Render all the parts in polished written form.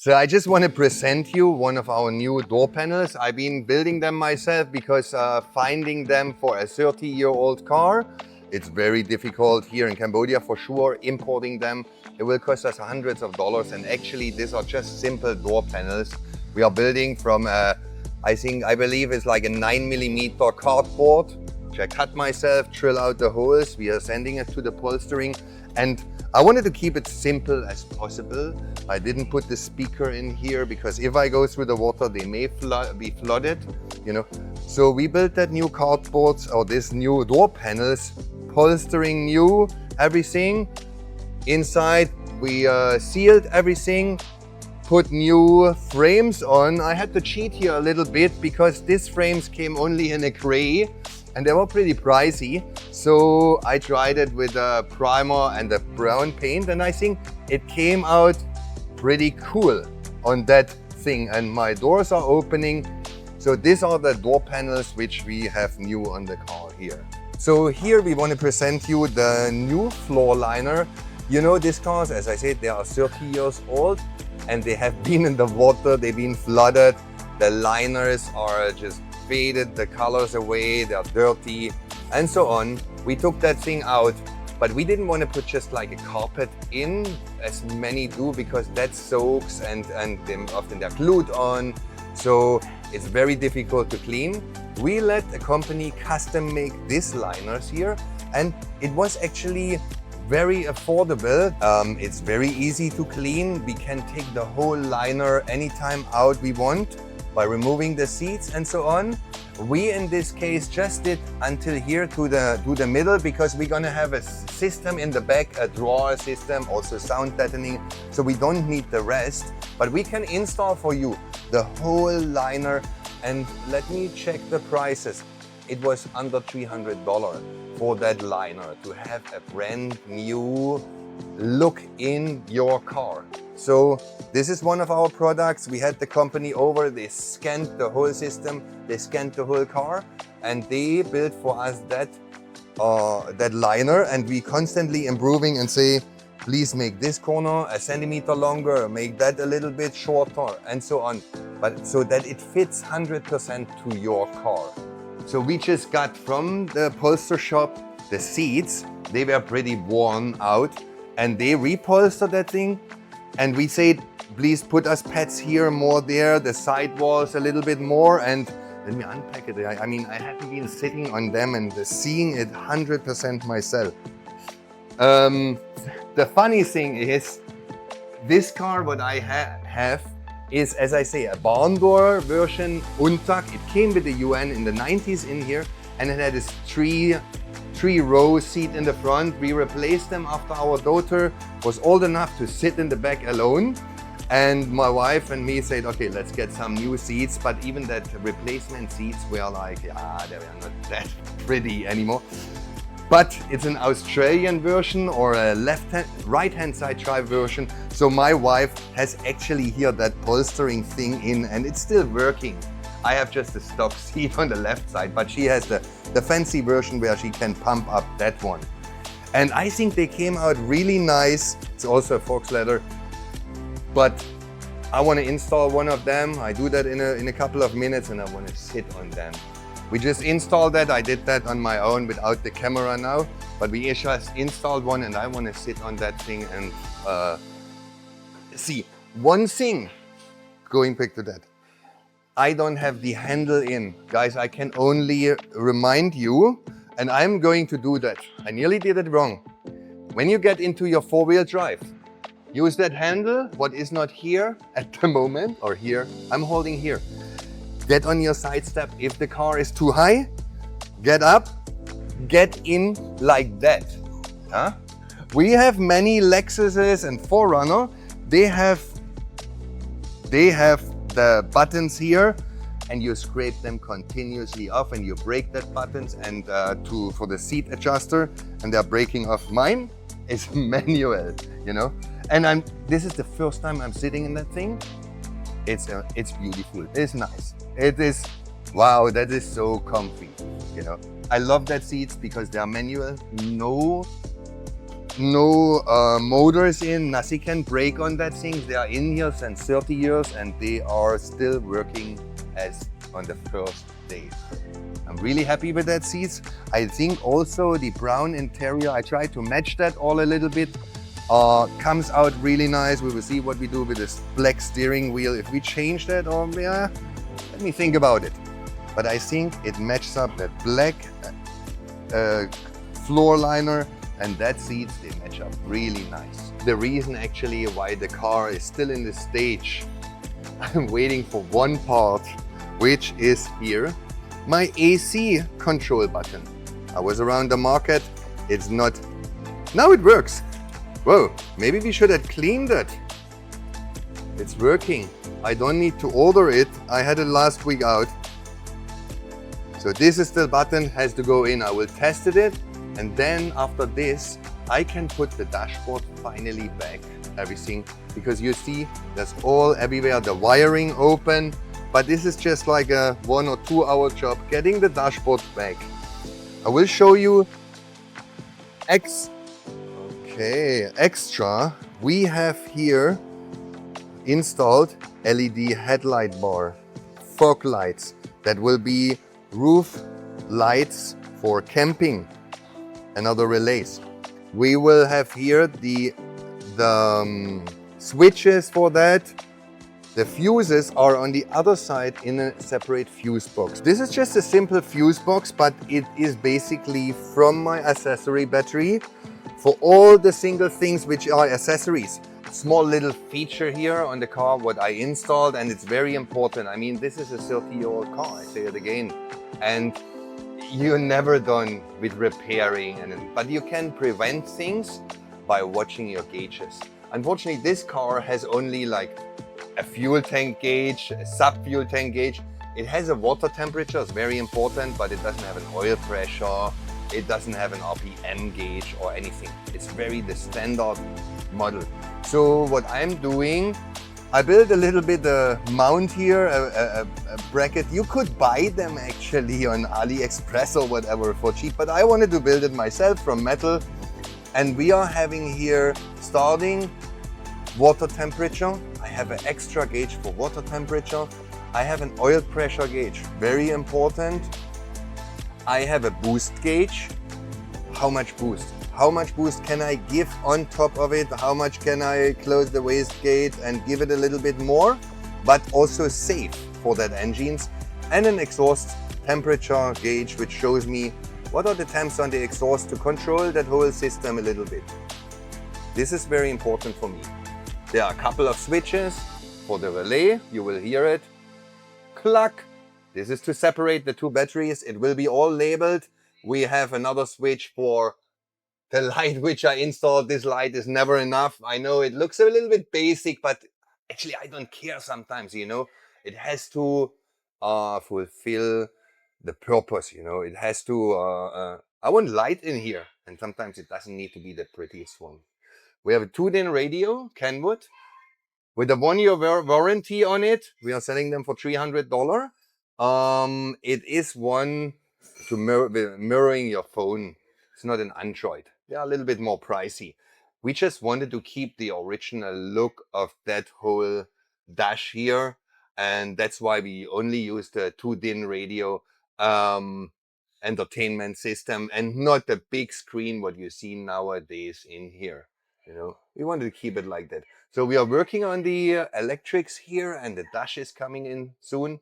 So I just want to present you one of our new door panels. I've been building them myself because finding them for a 30-year-old car, it's very difficult here in Cambodia for sure. Importing them, it will cost us hundreds of dollars. And actually, these are just simple door panels. We are building from, I believe it's like a 9mm cardboard, which I cut myself, drill out the holes. We are sending it to the polstering. And I wanted to keep it simple as possible. I didn't put the speaker in here because if I go through the water, they may be flooded, you know. So we built that new cardboards or this new door panels, polstering new, everything. Inside, we sealed everything, put new frames on. I had to cheat here a little bit because these frames came only in a gray and they were pretty pricey. So I tried it with a primer and a brown paint, and I think it came out pretty cool on that thing. And my doors are opening. So these are the door panels which we have new on the car here. So here we want to present you the new floor liner. You know, these cars, as I said, they are 30 years old and they have been in the water, they've been flooded. The liners are just faded, the colors away, they're dirty, and so on. We took that thing out, but we didn't want to put just like a carpet in, as many do, because that soaks and often they're glued on. So it's very difficult to clean. We let a company custom make these liners here, and it was actually very affordable. It's very easy to clean. We can take the whole liner anytime out we want by removing the seats and so on. We in this case just did until here to the middle because we're gonna have a system in the back, a drawer system, also sound deadening, so we don't need the rest. But we can install for you the whole liner, and let me check the prices. It was under $300 for that liner to have a brand new look in your car. So this is one of our products. We had the company over, they scanned the whole system, they scanned the whole car, and they built for us that liner, and we constantly improving and say, please make this corner a centimeter longer, make that a little bit shorter, and so on. But so that it fits 100% to your car. So we just got from the upholster shop the seats. They were pretty worn out, and they repolstered that thing. And we said, please put us pads here, more there, the side walls a little bit more. And let me unpack it. I mean, I haven't been sitting on them and seeing it 100% myself. The funny thing is, this car, what I have, is, as I say, a barn door version, Untag. It came with the UN in the 90s in here, and it had this three-row seat in the front. We replaced them after our daughter was old enough to sit in the back alone. And my wife and me said, okay, let's get some new seats. But even that replacement seats were like, yeah, they were not that pretty anymore. But it's an Australian version or a right-hand side drive version. So my wife has actually here that polstering thing in, and it's still working. I have just a stock seat on the left side, but she has the fancy version where she can pump up that one. And I think they came out really nice. It's also a Fox leather, but I want to install one of them. I do that in a couple of minutes, and I want to sit on them. We just installed that. I did that on my own without the camera now, but we just installed one, and I want to sit on that thing and see. One thing, going back to that, I don't have the handle in. Guys, I can only remind you, and I'm going to do that. I nearly did it wrong. When you get into your four-wheel drive, use that handle, what is not here at the moment, or here, I'm holding here. Get on your side step. If the car is too high, get up, get in like that. Huh? We have many Lexuses and 4Runner. They have the buttons here, and you scrape them continuously off, and you break that buttons and for the seat adjuster, and they're breaking off. Mine is manual, you know. And this is the first time I'm sitting in that thing. It's beautiful. It's nice. It is, wow, that is so comfy, you know. I love that seats because they are manual, no no motors in, nothing can break on that thing. They are in here since 30 years and they are still working as on the first day. I'm really happy with that seats. I think also the brown interior, I tried to match that all a little bit. Comes out really nice. We will see what we do with this black steering wheel. If we change that, or yeah, let me think about it. But I think it matches up that black floor liner and that seats, they match up really nice. The reason actually why the car is still in this stage, I'm waiting for one part, which is here, my AC control button. I was around the market, it's not, now it works. Whoa, maybe we should have cleaned it. It's working. I don't need to order it. I had it last week out. So this is the button, has to go in. I will test it. And then after this, I can put the dashboard finally back, everything. Because you see, there's all everywhere, the wiring open. But this is just like a 1 or 2 hour job, getting the dashboard back. I will show you extra. We have here installed LED headlight bar, fog lights that will be roof lights for camping and other relays. We will have here the switches for that. The fuses are on the other side in a separate fuse box. This is just a simple fuse box, but it is basically from my accessory battery for all the single things which are accessories. Small little feature here on the car what I installed, and it's very important. I mean, this is a 30-year-old car, I say it again, and you're never done with repairing, but you can prevent things by watching your gauges. Unfortunately, this car has only like a fuel tank gauge, a sub-fuel tank gauge. It has a water temperature, it's very important, but it doesn't have an oil pressure. It doesn't have an RPM gauge or anything. It's very the standard model. So what I'm doing, I built a little bit a mount here, a bracket. You could buy them actually on AliExpress or whatever for cheap, but I wanted to build it myself from metal. And we are having here starting water temperature. I have an extra gauge for water temperature. I have an oil pressure gauge, very important. I have a boost gauge. How much boost? How much boost can I give on top of it? How much can I close the wastegate and give it a little bit more, but also safe for that engines? And an exhaust temperature gauge, which shows me what are the temps on the exhaust to control that whole system a little bit. This is very important for me. There are a couple of switches for the relay. You will hear it. Cluck. This is to separate the two batteries. It will be all labeled. We have another switch for the light which I installed. This light is never enough. I know it looks a little bit basic, but actually I don't care sometimes, you know. It has to fulfill the purpose, you know. It has to, I want light in here. And sometimes it doesn't need to be the prettiest one. We have a 2-DIN radio, Kenwood, with a 1-year warranty on it. We are selling them for $300. It is one to mirroring your phone. It's not an Android. They are a little bit more pricey. We just wanted to keep the original look of that whole dash here. And that's why we only use the 2-DIN radio entertainment system and not the big screen what you see nowadays in here. You know, we wanted to keep it like that. So we are working on the electrics here, and the dash is coming in soon.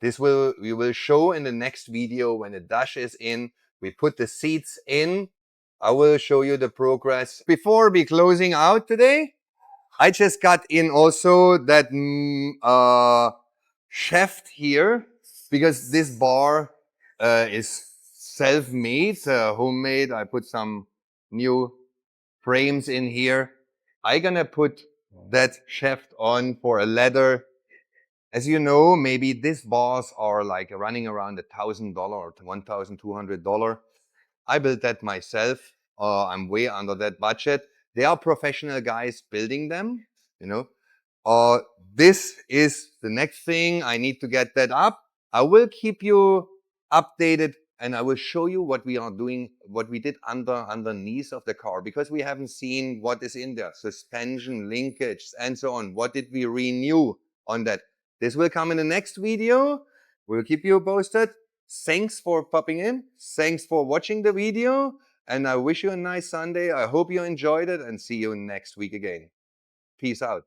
We will show in the next video when the dash is in. We put the seats in. I will show you the progress. Before we closing out today, I just got in also that shaft here, because this bar is self-made, homemade. I put some new frames in here. I'm gonna put that shaft on for a ladder. As you know, maybe these bars are like running around $1,000 or $1,200. I built that myself. I'm way under that budget. They are professional guys building them, you know. This is the next thing. I need to get that up. I will keep you updated and I will show you what we are doing, what we did underneath of the car, because we haven't seen what is in there, suspension, linkage, and so on. What did we renew on that? This will come in the next video. We'll keep you posted. Thanks for popping in. Thanks for watching the video. And I wish you a nice Sunday. I hope you enjoyed it and see you next week again. Peace out.